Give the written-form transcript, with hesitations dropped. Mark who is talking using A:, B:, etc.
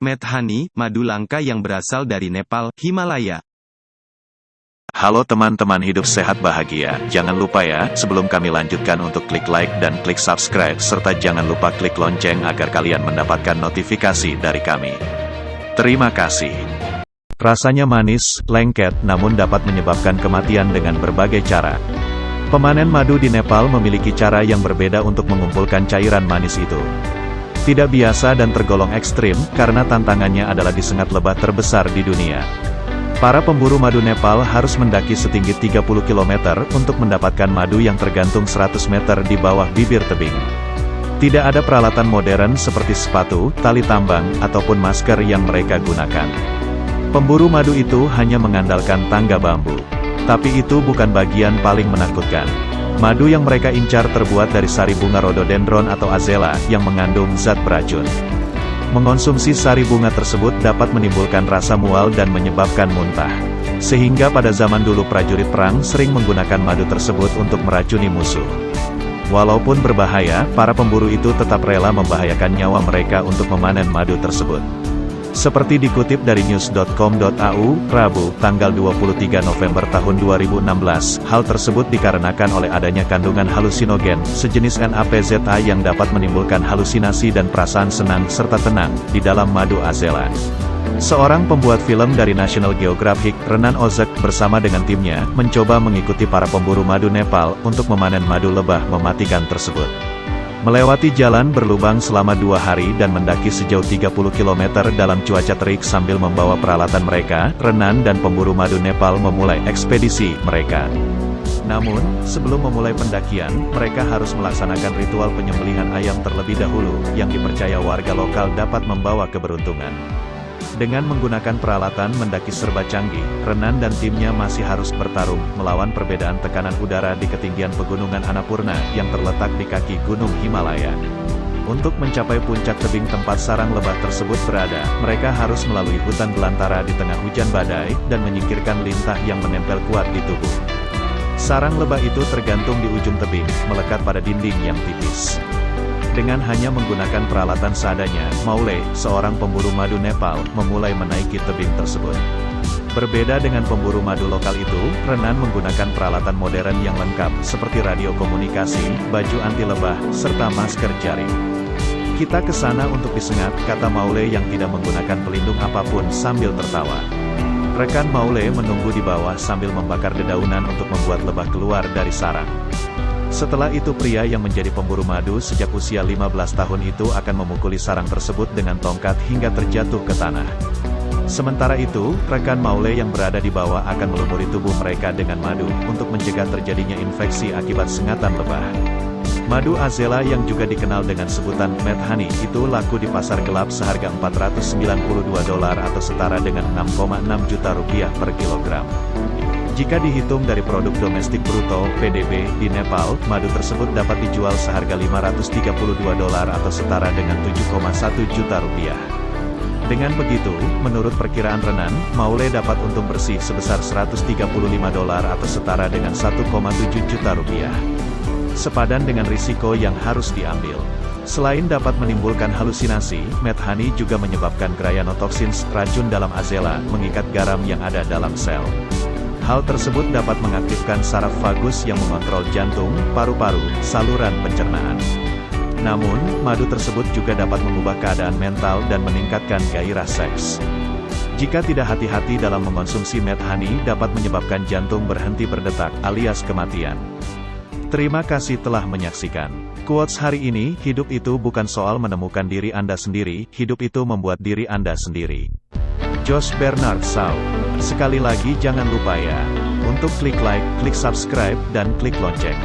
A: Medhani, madu langka yang berasal dari Nepal, Himalaya.
B: Halo teman-teman hidup sehat bahagia, jangan lupa ya, sebelum kami lanjutkan untuk klik like dan klik subscribe serta jangan lupa klik lonceng agar kalian mendapatkan notifikasi dari kami. Terima kasih. Rasanya manis, lengket, namun dapat menyebabkan kematian dengan berbagai cara. Pemanen madu di Nepal memiliki cara yang berbeda untuk mengumpulkan cairan manis itu. Tidak biasa dan tergolong ekstrim, karena tantangannya adalah disengat lebah terbesar di dunia. Para pemburu madu Nepal harus mendaki setinggi 30 km untuk mendapatkan madu yang tergantung 100 meter di bawah bibir tebing. Tidak ada peralatan modern seperti sepatu, tali tambang, ataupun masker yang mereka gunakan. Pemburu madu itu hanya mengandalkan tangga bambu. Tapi itu bukan bagian paling menakutkan. Madu yang mereka incar terbuat dari sari bunga rhododendron atau azela yang mengandung zat beracun. Mengonsumsi sari bunga tersebut dapat menimbulkan rasa mual dan menyebabkan muntah. Sehingga pada zaman dulu prajurit perang sering menggunakan madu tersebut untuk meracuni musuh. Walaupun berbahaya, para pemburu itu tetap rela membahayakan nyawa mereka untuk memanen madu tersebut. Seperti dikutip dari news.com.au, Rabu, tanggal 23 November tahun 2016, hal tersebut dikarenakan oleh adanya kandungan halusinogen, sejenis NAPZA yang dapat menimbulkan halusinasi dan perasaan senang serta tenang, di dalam madu azela. Seorang pembuat film dari National Geographic, Renan Ozek, bersama dengan timnya, mencoba mengikuti para pemburu madu Nepal, untuk memanen madu lebah mematikan tersebut. Melewati jalan berlubang selama 2 hari dan mendaki sejauh 30 km dalam cuaca terik sambil membawa peralatan mereka, Renan dan pemburu madu Nepal memulai ekspedisi mereka. Namun, sebelum memulai pendakian, mereka harus melaksanakan ritual penyembelihan ayam terlebih dahulu, yang dipercaya warga lokal dapat membawa keberuntungan. Dengan menggunakan peralatan mendaki serba canggih, Renan dan timnya masih harus bertarung melawan perbedaan tekanan udara di ketinggian pegunungan Annapurna yang terletak di kaki Gunung Himalaya. Untuk mencapai puncak tebing tempat sarang lebah tersebut berada, mereka harus melalui hutan belantara di tengah hujan badai, dan menyingkirkan lintah yang menempel kuat di tubuh. Sarang lebah itu tergantung di ujung tebing, melekat pada dinding yang tipis. Dengan hanya menggunakan peralatan seadanya, Maule, seorang pemburu madu Nepal, memulai menaiki tebing tersebut. Berbeda dengan pemburu madu lokal itu, Renan menggunakan peralatan modern yang lengkap, seperti radio komunikasi, baju anti lebah, serta masker jaring. "Kita ke sana untuk disengat," kata Maule yang tidak menggunakan pelindung apapun sambil tertawa. Rekan Maule menunggu di bawah sambil membakar dedaunan untuk membuat lebah keluar dari sarang. Setelah itu pria yang menjadi pemburu madu sejak usia 15 tahun itu akan memukuli sarang tersebut dengan tongkat hingga terjatuh ke tanah. Sementara itu, rekan Maule yang berada di bawah akan melumuri tubuh mereka dengan madu, untuk mencegah terjadinya infeksi akibat sengatan lebah. Madu azela yang juga dikenal dengan sebutan Medhani itu laku di pasar gelap seharga $492 atau setara dengan Rp6,6 juta per kilogram. Jika dihitung dari produk domestik bruto (PDB) di Nepal, madu tersebut dapat dijual seharga $532 atau setara dengan Rp7,1 juta. Dengan begitu, menurut perkiraan Renan, Maule dapat untung bersih sebesar $135 atau setara dengan Rp1,7 juta. Sepadan dengan risiko yang harus diambil. Selain dapat menimbulkan halusinasi, Medhani juga menyebabkan cyanotoksin, racun dalam azela, mengikat garam yang ada dalam sel. Hal tersebut dapat mengaktifkan saraf vagus yang mengontrol jantung, paru-paru, saluran pencernaan. Namun, madu tersebut juga dapat mengubah keadaan mental dan meningkatkan gairah seks. Jika tidak hati-hati dalam mengonsumsi Medhani dapat menyebabkan jantung berhenti berdetak alias kematian. Terima kasih telah menyaksikan. Quotes hari ini, hidup itu bukan soal menemukan diri Anda sendiri, hidup itu membuat diri Anda sendiri. Josh Bernard Shaw. Sekali lagi jangan lupa ya, untuk klik like, klik subscribe, dan klik lonceng.